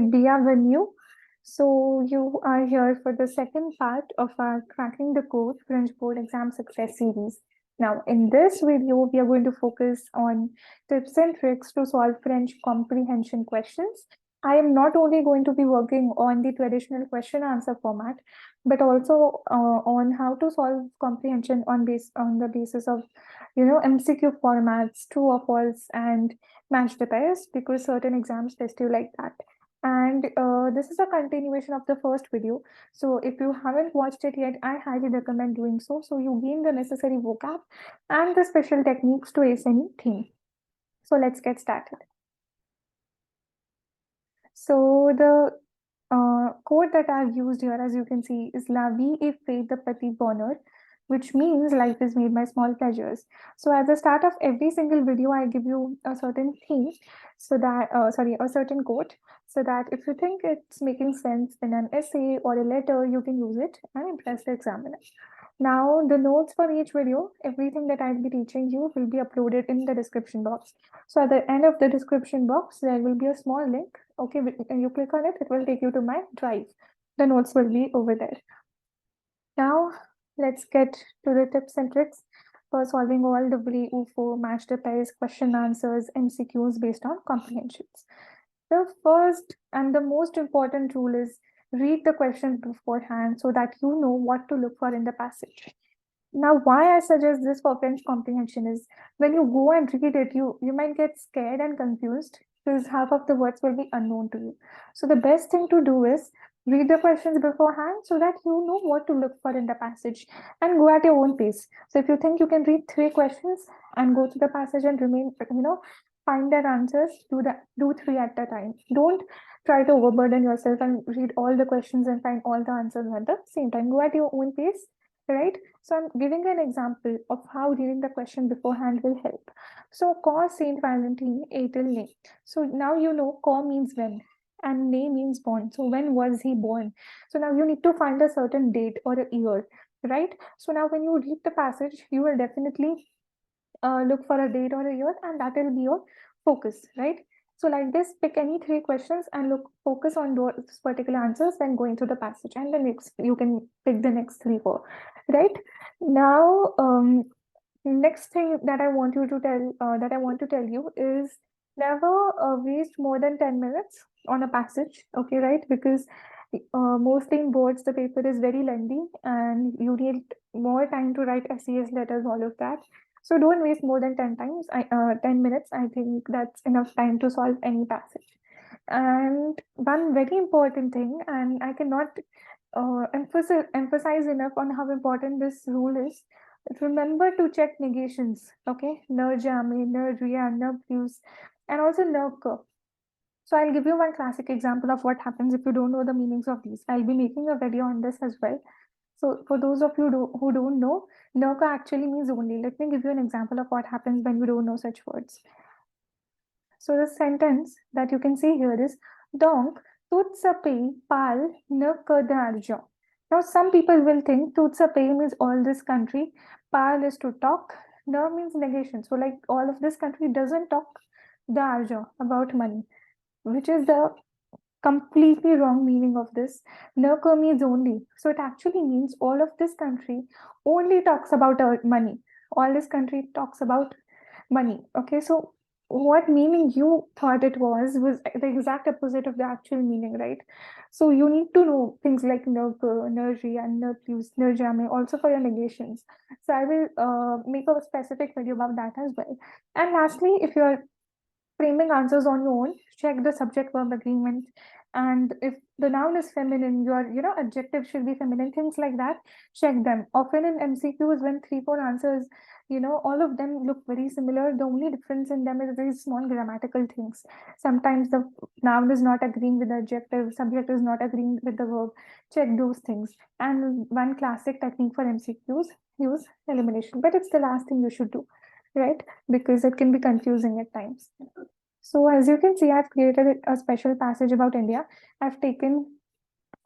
bienvenue. So you are here for the second part of our Cracking the Code French Board Exam Success series. Now, in this video, we are going to focus on tips and tricks to solve French comprehension questions. I am not only going to be working on the traditional question answer format, but also on how to solve comprehension on the basis of, MCQ formats, true or false, and match the pairs, because certain exams test you like that. And this is a continuation of the first video. So if you haven't watched it yet, I highly recommend doing so. So you gain the necessary vocab and the special techniques to ace any theme. So let's get started. So the quote that I've used here, as you can see, is La vie est faite de petits bonheurs, which means life is made by small pleasures. So at the start of every single video, I give you a certain theme, so that, a certain quote, so that if you think it's making sense in an essay or a letter, you can use it and impress the examiner. Now, the notes for each video, everything that I'll be teaching you will be uploaded in the description box. So at the end of the description box, there will be a small link. Okay, and you click on it, it will take you to my drive. The notes will be over there. Now, let's get to the tips and tricks for solving all the vide, UFO, match the pairs, question answers, MCQs based on comprehensions. The first and the most important rule is read the questions beforehand so that you know what to look for in the passage. Now, why I suggest this for French comprehension is when you go and read it, you might get scared and confused because half of the words will be unknown to you. So the best thing to do is read the questions beforehand so that you know what to look for in the passage and go at your own pace. So if you think you can read 3 questions and go to the passage and remain, find their answers, do 3 at a time. Don't try to overburden yourself and read all the questions and find all the answers at the same time. Go at your own pace, right? So I'm giving an example of how reading the question beforehand will help. So, Cor Saint Valentine Etel Ne. So now you know Cor means when and Ne means born. So when was he born? So now you need to find a certain date or a year, right? So now when you read the passage, you will definitely look for a date or a year, and that will be your focus, right? So like this, pick any 3 questions and focus on those particular answers, then go into the passage, and the next you can pick the next 3, 4, right? Now, next thing that I want to tell you is never waste more than 10 minutes on a passage, okay, right? Because mostly in boards, the paper is very lengthy and you need more time to write essays, letters, all of that. So don't waste more than 10 minutes. I think that's enough time to solve any passage. And one very important thing, and I cannot emphasize enough on how important this rule is. Remember to check negations, okay? Ne jamais, ne rien, ne plus, and also ne que. So I'll give you one classic example of what happens if you don't know the meanings of these. I'll be making a video on this as well. So for those of you who don't know, ne que actually means only. Let me give you an example of what happens when you don't know such words. So the sentence that you can see here is, donc, tout ce pays parle ne que d'argent. Now, some people will think tout ce pays means all this country, parle is to talk, ne means negation. So like all of this country doesn't talk d'argent, about money, which is the completely wrong meaning of this. Ne que means only. So it actually means all of this country only talks about money. All this country talks about money. Okay, so what meaning you thought it was the exact opposite of the actual meaning, right? So you need to know things like ne que, ne rien, ne plus, ne jamais, also for your negations. So I will make a specific video about that as well. And lastly, if you're framing answers on your own, check the subject verb agreement. And if the noun is feminine, your adjective should be feminine, things like that, check them. Often in MCQs, when 3, 4 answers, all of them look very similar. The only difference in them is very small grammatical things. Sometimes the noun is not agreeing with the adjective, subject is not agreeing with the verb. Check those things. And one classic technique for MCQs, use elimination. But it's the last thing you should do, right? Because it can be confusing at times. So as you can see, I've created a special passage about India. I've taken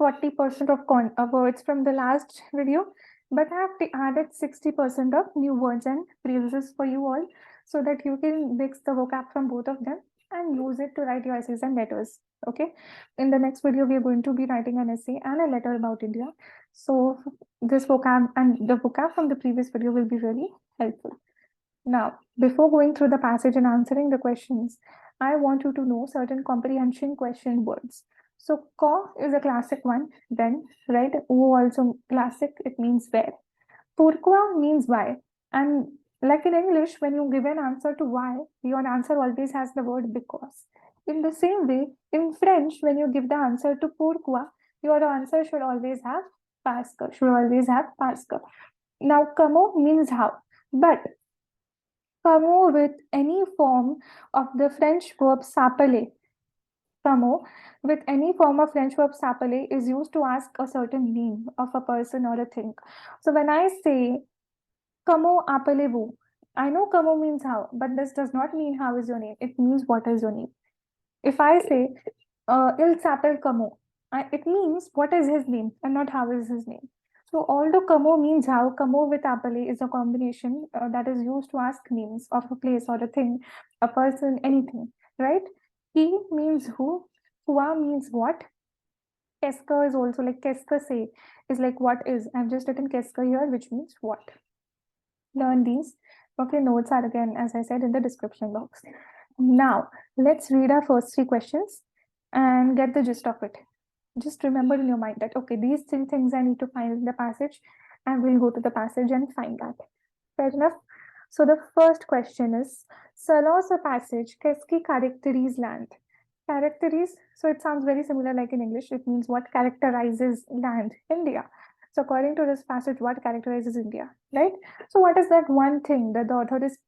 40% of words from the last video, but I have added 60% of new words and phrases for you all so that you can mix the vocab from both of them and use it to write your essays and letters. Okay. In the next video, we are going to be writing an essay and a letter about India. So this vocab and the vocab from the previous video will be really helpful. Now, before going through the passage and answering the questions, I want you to know certain comprehension question words. So, ko is a classic one, then, right? O also classic, it means where. Pourquoi means why. And like in English, when you give an answer to why, your answer always has the word because. In the same way, in French, when you give the answer to pourquoi, your answer should always have parce que, should always have parce que. Now, comment means how. But Como with any form of the French verb s'appeler. Como with any form of French verb s'appeler is used to ask a certain name of a person or a thing. So when I say, Comment appelez-vous? I know comment means how, but this does not mean how is your name. It means what is your name. If I say, Il s'appelle comment, it means what is his name and not how is his name. So although como means how, como with appelé is a combination that is used to ask names of a place or a thing, a person, anything, right? Qui means who, quoi means what. Qu'est-ce que is also like qu'est-ce que c'est is like what is. I've just written qu'est-ce que here, which means what. Learn these. Okay, notes are again, as I said, in the description box. Now, let's read our first three questions and get the gist of it. Just remember in your mind that, okay, these three things I need to find in the passage, and we'll go to the passage and find that. Fair enough? So the first question is, selon ce passage, qu'est-ce qui caractérise land? Characterise, so it sounds very similar like in English. It means what characterizes land, India. So according to this passage, what characterizes India, right? So what is that one thing that the author is,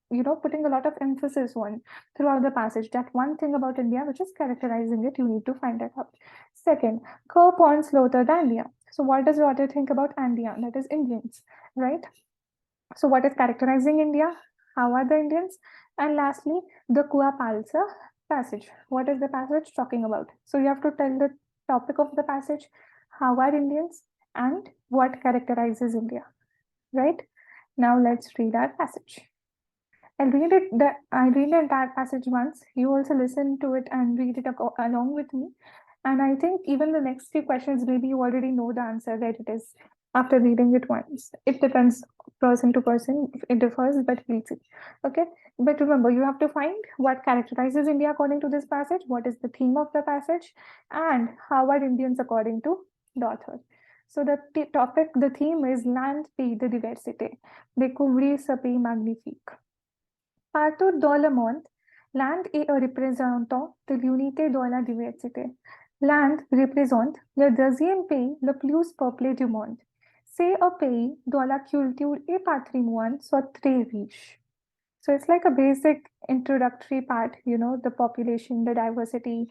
putting a lot of emphasis on throughout the passage? That one thing about India which is characterizing it, you need to find that out. Second, co points lauter the India. So what does the author think about India? That is Indians, right? So what is characterizing India? How are the Indians? And lastly, the Kua Palsa passage. What is the passage talking about? So you have to tell the topic of the passage, how are Indians, and what characterizes India, right? Now let's read our passage. I read the entire passage once. You also listen to it and read it along with me. And I think even the next few questions, maybe you already know the answer where it is after reading it once. It depends person to person. It differs, but we'll see. Okay. But remember, you have to find what characterizes India according to this passage, what is the theme of the passage, and how are Indians according to the author. So the the theme is Land, Pays de Diversité. Découvrir ce pays magnifique. Partout dans le monde, l'Inde est un représentant de l'unité dans la diversité. L'Inde représente le deuxième pays le plus peuplé du monde. C'est un pays dont la culture et patrimoine sont très riches. So it's like a basic introductory part, the population, the diversity,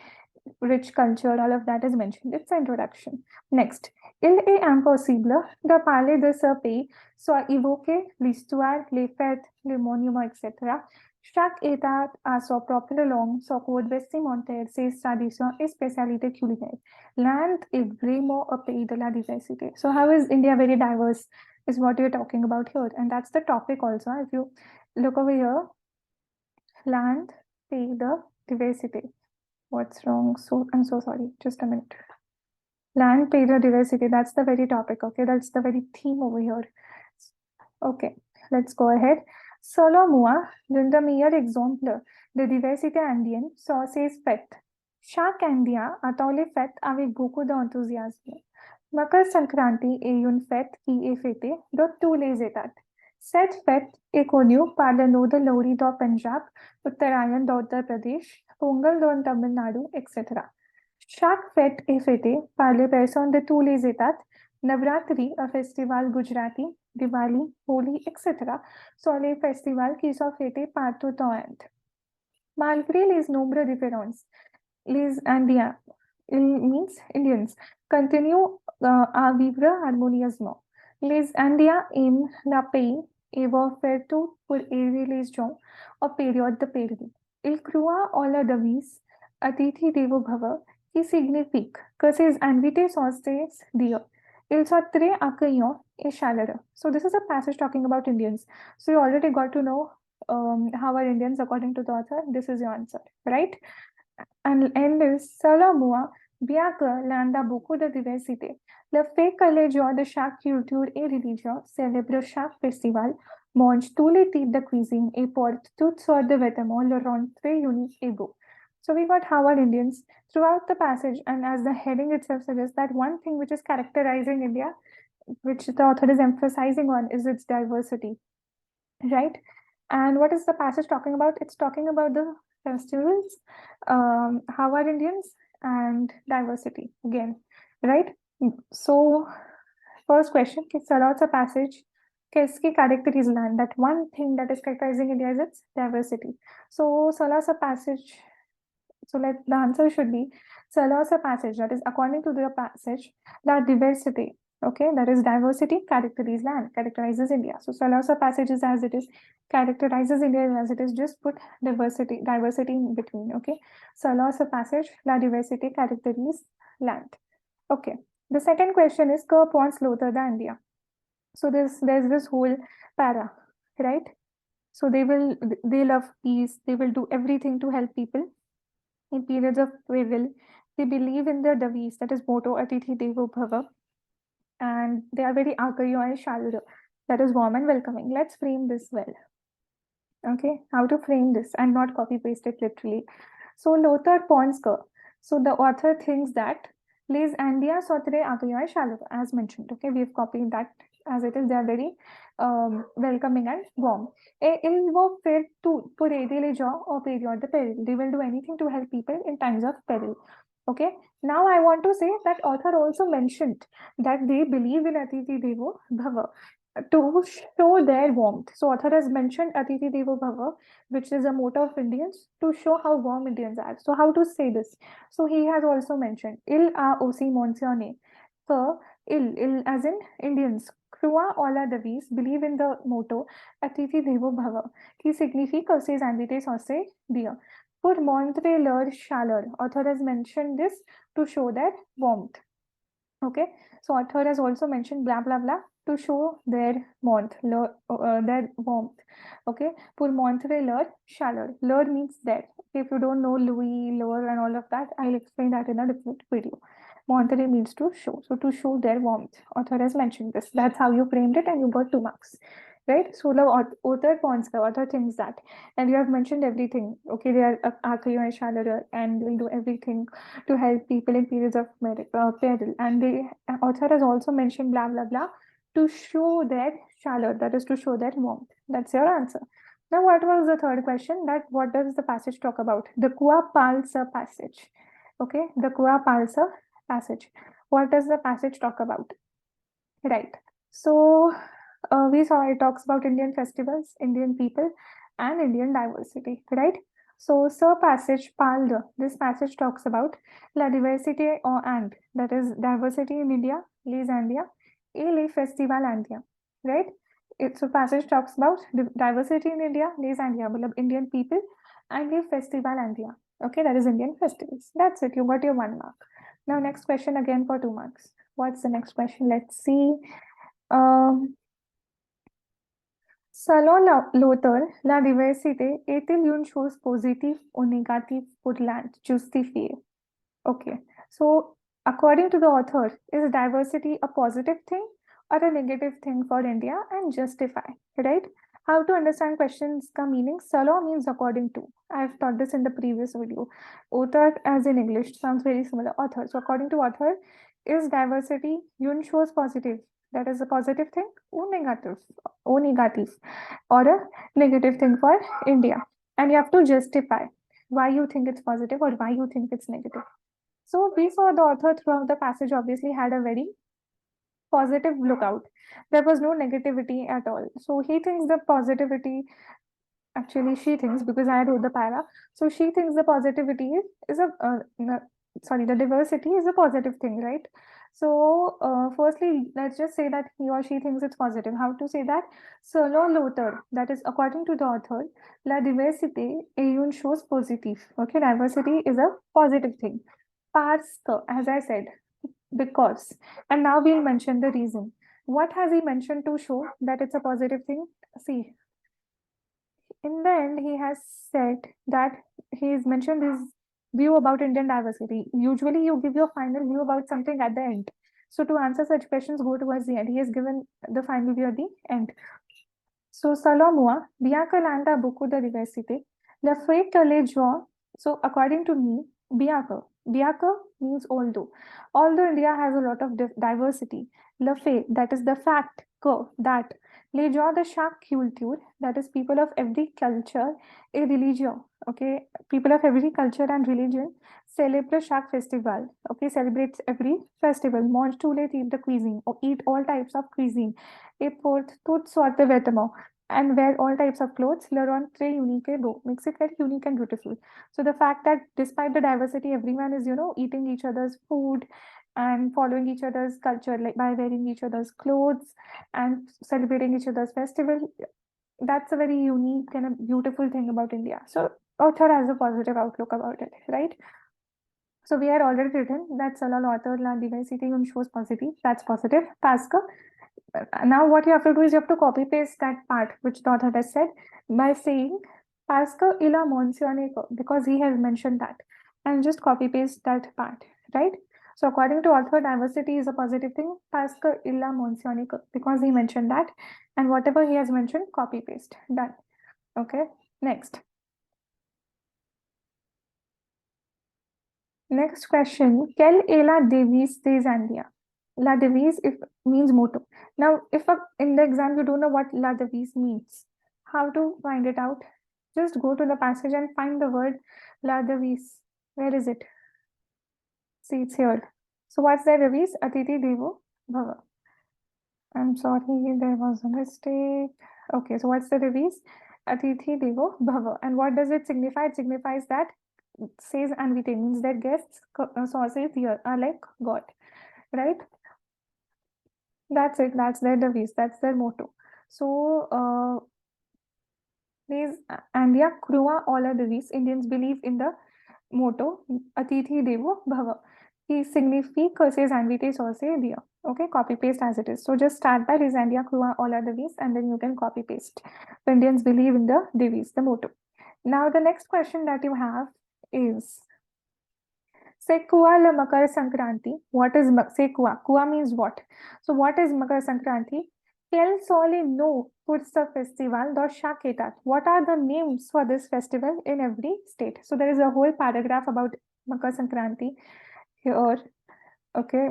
rich culture, all of that is mentioned. It's an introduction. Next, il est impossible de parler de ce pays sans évoquer l'histoire, les fêtes, les monuments, etc. Chaque État a son propre langue, son code vestimentaire, ses traditions et spécialités culinaires. L'Inde est vraiment un pays de la diversité. So how is India very diverse is what you're talking about here. And that's the topic also. If you look over here, land, pays de diversité. What's wrong? So I'm so sorry. Just a minute. Land, pays de diversity. That's the very topic. Okay, that's the very theme over here. Okay, let's go ahead. Selon moi, l'un des meilleurs exemples de diversité indienne sont ces fêtes. Chaque Indien attend les fêtes avec beaucoup d'enthousiasme. Makar Sankranti est une fête qui est fêtée dans tous les États. Cette fête est connue par le nom de Lohri dans Punjab, Uttarayan dans Uttar Pradesh, Pongal dans Tamil Nadu, etc. Chaque fête est fêtée par les personnes de tous les États. Navratri, un festival Gujarati, Diwali, Holi, etc. sont les festivals qui sont fêtés partout en Inde. Malgré les nombreuses différences, les Indiens, Indians, continuent à vivre harmonieusement. Les Indiens aiment la paix et vont faire tout pour aider les gens en période de péril. Ils croient en la devise Atithi Devo Bhava qui signifie que ces invités sont des dieux. Ils sont très accueillants et chaleureux. So this is a passage talking about Indians. So you already got to know how are Indians according to the author. This is your answer, right? and end is Selon moi, bien que l'Inde a beaucoup de diversité, le fait que les gens de chaque culture et religion célèbrent chaque festival, mangent tous les types de cuisine et portent toutes sortes de vêtements le rend très unique et beau. So we got how are Indians throughout the passage, and as the heading itself suggests, that one thing which is characterizing India, which the author is emphasizing on, is its diversity, right? And what is the passage talking about? It's talking about the festivals, how are Indians, and diversity again, right? So, first question, what's a passage? Kiski characterizes land. That one thing that is characterizing India is its diversity. So, Salas a passage. So, the answer should be Salas a passage. That is according to the passage, that diversity. Okay, that is diversity characterizes land, characterizes India. So, Salas a passage is as it is, characterizes India as it is. Just put diversity in between. Okay, Salas a passage, la diversity characterizes land. Okay. The second question is que pons Lothar the India. So there's this whole para, right? So they love peace. They will do everything to help people in periods of peril. They believe in the devis, that is motto Atithi Devo Bhava, and they are very akayo and shallow, that is warm and welcoming. Let's frame this well. Okay, how to frame this and not copy paste it literally. So Lothar Ponsker. So the author thinks that Les Andia Sotre Akayoy Shallow, as mentioned. Okay, we've copied that as it is. They are very welcoming and warm. In wo fir tu pure le jaw or period the peril. They will do anything to help people in times of peril. Okay. Now I want to say that author also mentioned that they believe in Atithi Devo Bhava to show their warmth. So author has mentioned Atithi Devo Bhava, which is a motto of Indians to show how warm Indians are. So how to say this? So he has also mentioned Il a aussi mentionné. So il as in Indians. Croix all our devis believe in the motto Atithi Devo Bhava, qui signifie que ses invités sont ses dieux. Pour montrer leur chaleur, author has mentioned this to show their warmth. Okay, so author has also mentioned blah blah blah to show their their warmth. Okay, pour montrer leur chaleur. Leur means that. If you don't know Louis, leur, and all of that, I'll explain that in a different video. Montrer means to show. So to show their warmth, author has mentioned this. That's how you framed it, and you got 2 marks. Right? So the author thinks that, and you have mentioned everything. Okay, they are Akayo and Shalor, and will do everything to help people in periods of peril. And the author has also mentioned blah blah blah to show their shallow, that is to show their warmth. That's your answer. Now, what was the third question? That what does the passage talk about? The Kua Palsa passage. Okay, the Kua Palsa passage. What does the passage talk about? Right. So we saw it talks about Indian festivals, Indian people, and Indian diversity. Right. So, Sir Passage Palda, this passage talks about la diversité and that is diversity in India, les India, et les festival India, right? So passage talks about diversity in India, les India, Indian people, and les festival India. Okay, that is Indian festivals. That's it. You got your 1 mark. Now, next question again for 2 marks. What's the next question? Let's see. Selon l'auteur, la diversité est-elle une chose positive ou négative pour l'Inde? Justifier. Okay. So, according to the author, is diversity a positive thing or a negative thing for India, and justify, right? How to understand questions ka meaning? Selon means according to. I've taught this in the previous video. Author as in English sounds very similar. Author. So, according to author, is diversity une chose positive? That is a positive thing or negative, or a negative thing for India. And you have to justify why you think it's positive or why you think it's negative. So we saw the author throughout the passage obviously had a very positive lookout. There was no negativity at all. So he thinks the positivity, actually she thinks, because I wrote the para, so she thinks the positivity is the diversity is a positive thing, right? So firstly, let's just say that he or she thinks it's positive. How to say that? Selon l'auteur, that is according to the author, la diversité est une chose positive. Okay, diversity is a positive thing. Parce que, as I said, because. And now we'll mention the reason. What has he mentioned to show that it's a positive thing? See, in the end, he has said that he's mentioned his view about Indian diversity. Usually you give your final view about something at the end. So to answer such questions, go towards the end. He has given the final view at the end. So Salomua, bien que l'Inde a beaucoup de diversité, le fait que les gens, so according to me, bien que means although India has a lot of diversity, le fait, that is the fact, que, that, les gens de chaque culture, that is people of every culture, et religion, okay, people of every culture and religion, celebrate chaque festival, okay, celebrates every festival, mange tous les types de cuisine, or eat all types of cuisine, et porte toutes sortes de vêtements, and wear all types of clothes, le rend très unique et beau, makes it very unique and beautiful. So the fact that despite the diversity, everyone is, eating each other's food and following each other's culture, like by wearing each other's clothes and celebrating each other's festival, that's a very unique and a beautiful thing about India. So author has a positive outlook about it, right? So we had already written that selon author la diversity une chose positive. That's positive. Task. Now what you have to do is you have to copy paste that part which the author has said by saying parce que il a mentionné because he has mentioned that, and just copy paste that part, right? So according to author, diversity is a positive thing parce que il a mentionné because he mentioned that, and whatever he has mentioned, copy paste. Done. Okay. Next question. Quelle est la devise des Indiens? La devise means motto. Now, if in the exam you don't know what la devise means, how to find it out? Just go to the passage and find the word la devise. Where is it? See, it's here. So what's the devise? Atiti Devo Bhava. I'm sorry, there was a mistake. Okay, so what's the devise? Atithi Devo Bhava. And what does it signify? It signifies that says and vite means that guests sauces here are like God, right? That's it. That's their devise. That's their motto. So these India Krua all are devise. Indians believe in the motto Atithi Devo Bhava. He significa says and vite sauce dia. Okay, copy paste as it is. So just start by this India Krua all are devise, and then you can copy paste. The Indians believe in the devise, the motto. Now the next question that you have is Sekua la Makar Sankranti. What is Sekua? Kua means what? So what is Makar Sankranti? Quel sont les noms pour ce festival dans chaque état? What are the names for this festival in every state? So there is a whole paragraph about Makar Sankranti here. Okay,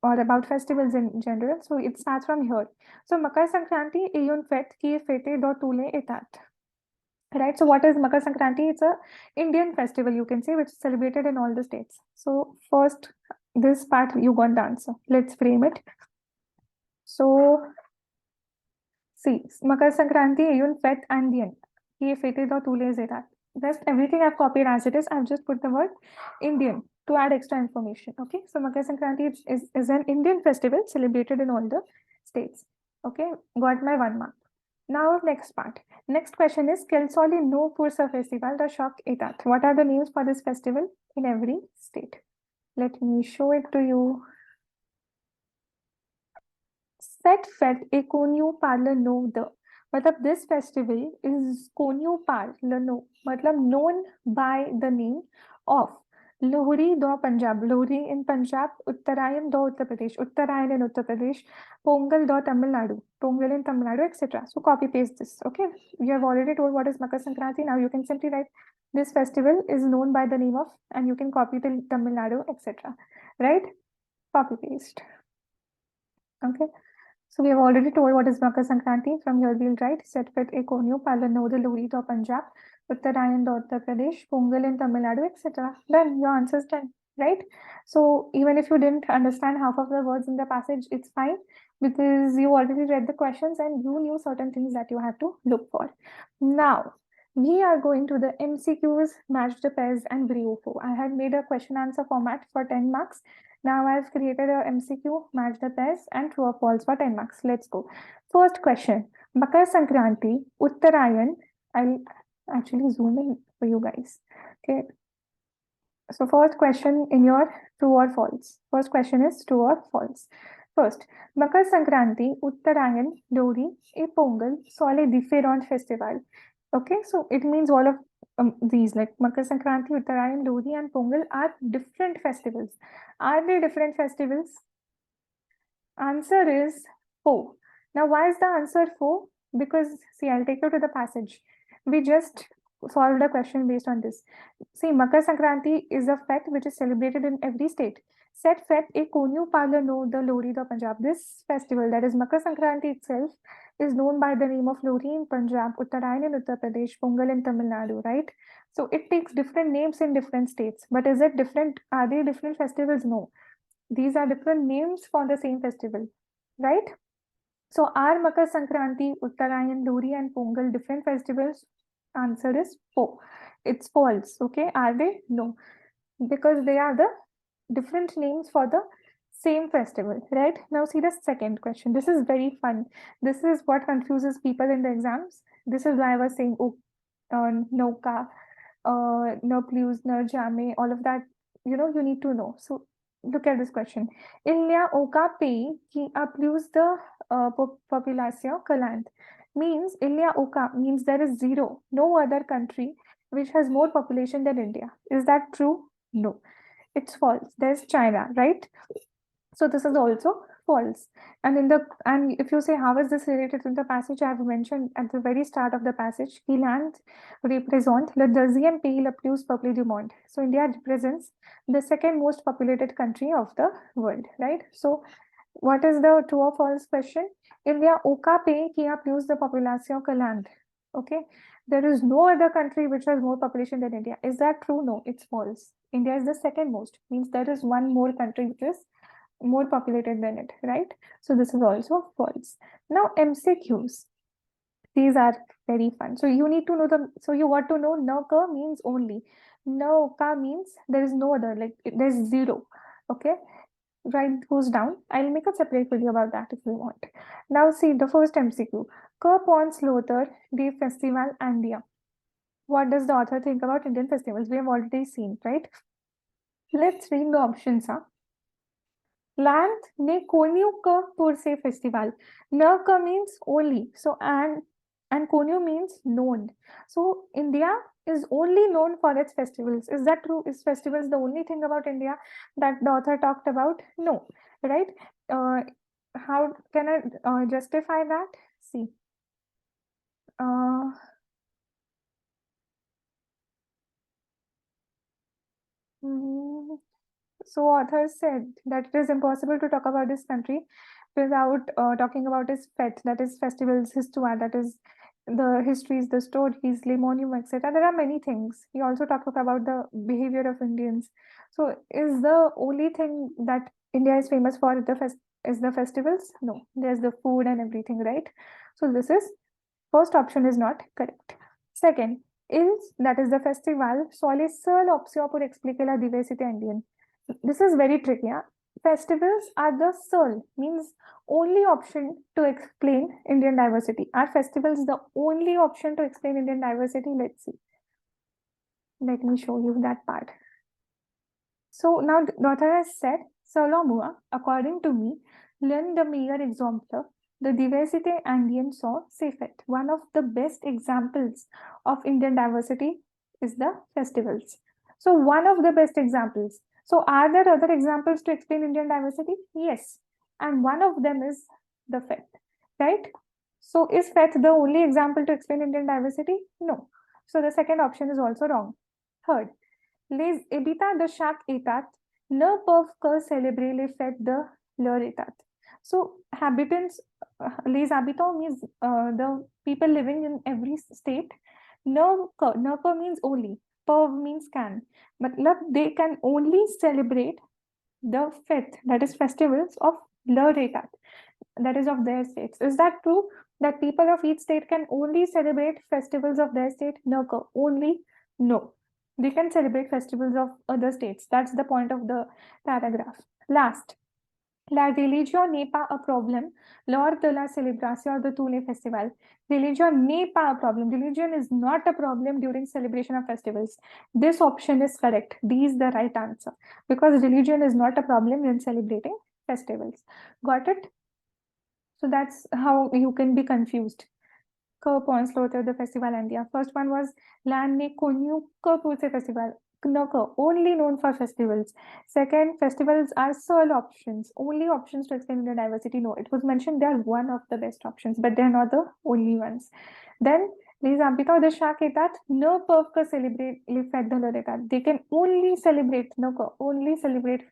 or about festivals in general. So it starts from here. So Makar Sankranti est une fête qui est fêtée dans tous les états. Right, so what is Makar Sankranti? It's a Indian festival, you can say, which is celebrated in all the states. So first, this part you got the answer. Let's frame it. So, see, Makar Sankranti est une fête indienne qui est fêtée dans tous les états. Rest everything I've copied as it is. I've just put the word Indian to add extra information. Okay, so Makar Sankranti is an Indian festival celebrated in all the states. Okay, got my 1 mark. Now, next part. Next question is, quels sont les noms pour ce festival de chaque état? What are the names for this festival in every state? Let me show it to you. Cette fête est connue par le nom de. Matlab, this festival is connu par le nom. Matlab, known by the name of Lohri do Punjab, Lohri in Punjab, Uttarayan do Uttar Pradesh, Uttarayan in Uttar Pradesh, Pongal do Tamil Nadu, Pongal in Tamil Nadu, etc. So copy paste this. Okay, you have already told what is Makar Sankranti. Now you can simply write this festival is known by the name of, and you can copy the Tamil Nadu, etc. Right? Copy paste. Okay. So we have already told what is Makar Sankranti. From here we'll write Set Fet Ekonyo, Palanode, Lohri do Punjab, Uttarayan do Uttar Pradesh, Pongal in Tamil Nadu, etc. Done. Your answer is done, right? So even if you didn't understand half of the words in the passage, it's fine because you already read the questions and you knew certain things that you have to look for. Now we are going to the MCQs, match the pairs, and Briofo. I had made a question answer format for 10 marks. Now I've created a MCQ, match the pairs, and true or false for 10 marks. Let's go. First question, Makar Sankranti, Uttarayan. I'll actually zoom in for you guys. Okay. So first question in your true or false. First question is true or false. First, Makar Sankranti, Uttarayan, Lohri et Pongal sont les différents festivals. Okay, so it means all of these like Makar Sankranti, Uttarayan, Lohri, and Pongal are different festivals. Are they different festivals? Answer is 4. Now, why is the answer 4? Because, see, I'll take you to the passage. We just solved a question based on this. See, Makar Sankranti is a fete which is celebrated in every state. Said fete, a Konyu Pala no the Lohri of Punjab. This festival, that is Makar Sankranti itself, is known by the name of Lohri in Punjab, Uttarayan in Uttar Pradesh, Pongal in Tamil Nadu, right? So it takes different names in different states. But is it different? Are they different festivals? No. These are different names for the same festival, right? So are Makar Sankranti, Uttarayan, Lohri, and Pongal different festivals? Answer is 4. It's false. Okay, are they? No, because they are the different names for the same festival, right? Now see the second question. This is very fun. This is what confuses people in the exams. This is why I was saying, oh, Noka, no plus, no jame, all of that, you need to know. So look at this question. Ilya oka pei ki plus the population kalant means Ilya oka means there is zero, no other country which has more population than India. Is that true? No, it's false. There's China, right? So this is also false. And if you say how is this related to the passage, I have mentioned at the very start of the passage, land represent le deuxième pays le plus peuplé du monde. So India represents the second most populated country of the world, right? So what is the true or false question? India aucun pays qui a plus de population que l'Inde. Okay, there is no other country which has more population than India. Is that true? No, it's false. India is the second most. Means there is one more country which is more populated than it, right? So this is also false. Now MCQs. These are very fun. So you need to know so you want to know no ka means only. No ka means there is no other, like there's zero. Okay. Write those down. I'll make a separate video about that if you want. Now see the first MCQ. Kapon Slaughter the Festival India. What does the author think about Indian festivals? We have already seen, right? Let's read the options. Land ne konyu ka purse festival. Na ka means only. So and konyu means known. So India is only known for its festivals. Is that true? Is festivals the only thing about India that the author talked about? No, right? How can I justify that? See. Mm, So authors said that it is impossible to talk about this country without talking about its fete, that is festivals, histoire, that is the histories, the stories, les monuments, etc. There are many things. He also talked about the behavior of Indians. So is the only thing that India is famous for is the festivals? No, there's the food and everything, right? So this is first option is not correct. Second, is that is the festival soit les seules options pour expliquer la diversité indienne. This is very tricky. Yeah? Festivals are the sole, means only option to explain Indian diversity. Are festivals the only option to explain Indian diversity? Let's see. Let me show you that part. So now the author has said, selon moi, according to me, l'un the meilleur exemple, the diversity Indian saw c'est fait. One of the best examples of Indian diversity is the festivals. So one of the best examples. So are there other examples to explain Indian diversity? Yes. And one of them is the fete, right? So is fete the only example to explain Indian diversity? No. So the second option is also wrong. Third, les habitants de chaque état ne peuvent que célébrer les fêtes de leur état. So les habitants means the people living in every state. Ne que means only. Peuvent means can. But they can only celebrate the fête, that is festivals of leur état, that is of their states. Is that true? That people of each state can only celebrate festivals of their state? No, only no. They can celebrate festivals of other states. That's the point of the paragraph. Last, la religion n'est pas un problème lors de la célébration de tous les festivals. Religion n'est pas un problem. Religion is not a problem during celebration of festivals. This option is correct. D is the right answer because religion is not a problem in celebrating festivals. Got it? So that's how you can be confused. कब पहुंचलो होते the festival India. First one was land ने conio कब पहुंचे festival. Knaka, only known for festivals. Second, festivals are sole options, only options to explain the diversity. No, it was mentioned they are one of the best options, but they are not the only ones. Then, these Ambika or the Shaketat, no perf celebrate they can only celebrate, no, only celebrate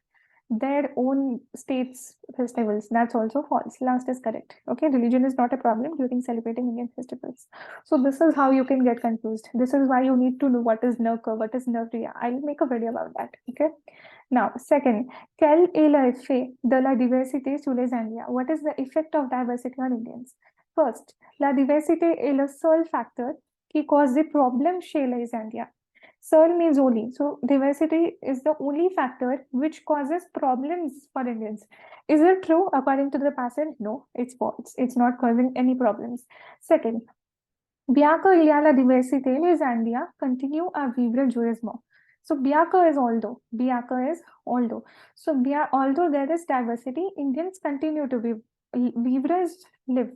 their own states festivals. That's also false. Last is correct. Okay, religion is not a problem during celebrating Indian festivals. So this is how you can get confused. This is why you need to know what is Nurka, what is Nurriya. I'll make a video about that. Okay. Now, second, quel est l'effet de la diversité sur les Indiens? What is the effect of diversity on Indians? First, la diversité est le seul facteur qui cause the problem chez les Indiens. Sole means only. So diversity is the only factor which causes problems for Indians. Is it true according to the passage? No, it's false. It's not causing any problems. Second, bien qu'il y a la diversité, les Indiens continuent à vivre joyeusement. So bien que is although. Bien que is although. So bien, although there is diversity, Indians continue to vivre is live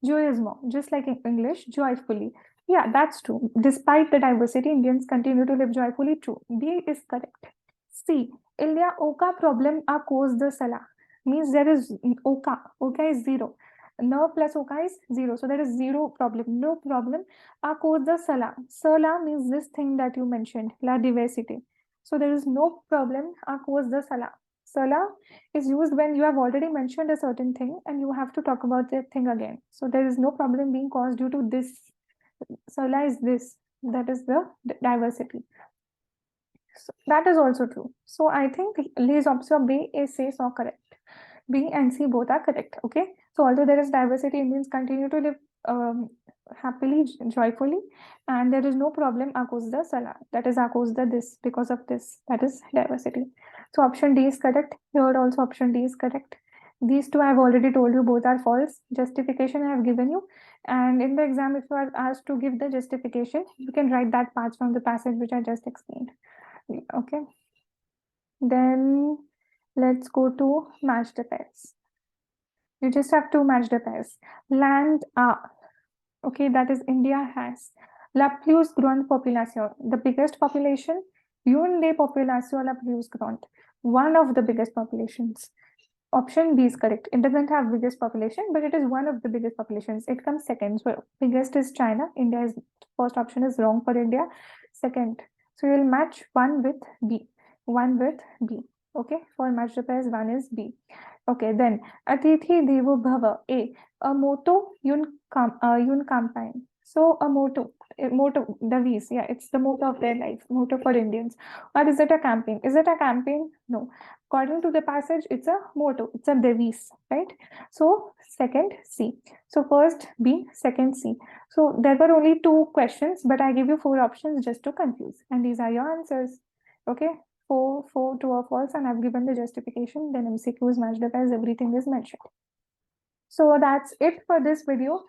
joyeusement, just like in English, joyfully. Yeah, that's true. Despite the diversity, Indians continue to live joyfully. True. B is correct. C. Il y a aucun problème à cause de cela. Means there is aucun. Aucun is zero. No plus aucun is zero. So there is zero problem. No problem à cause de cela. Cela means this thing that you mentioned, la diversity. So there is no problem à cause de cela. Cela is used when you have already mentioned a certain thing and you have to talk about that thing again. So there is no problem being caused due to this. Cela is this. That is the diversity. So that is also true. So I think les options B, A, C are correct. B and C both are correct. Okay. So although there is diversity, Indians continue to live happily, joyfully, and there is no problem à cause de cela. That is à cause de this, because of this. That is diversity. So option D is correct. Here also option D is correct. These two I have already told you both are false. Justification I have given you. And in the exam, if you are asked to give the justification, you can write that part from the passage which I just explained. Okay. Then let's go to match the pairs. You just have to match the pairs. Land A. Okay, that is India has la plus grande population, the biggest population. Une des populations la plus grande, one of the biggest populations. Option B is correct. It doesn't have biggest population, but it is one of the biggest populations. It comes second. So biggest is China. India is first option is wrong for India. Second. So you will match one with B. One with B. Okay. For match the pairs, one is B. Okay. Then Atithi Devo Bhava. A motto yun campaign. So a motto, device. Yeah, it's the motto of their life. Motto for Indians. Or is it a campaign? Is it a campaign? No. According to the passage, it's a motto, it's a device, right? So second C. So first B, second C. So there were only two questions, but I give you four options just to confuse. And these are your answers. Okay, four, true or false, and I've given the justification. Then MCQs matched up as everything is mentioned. So that's it for this video.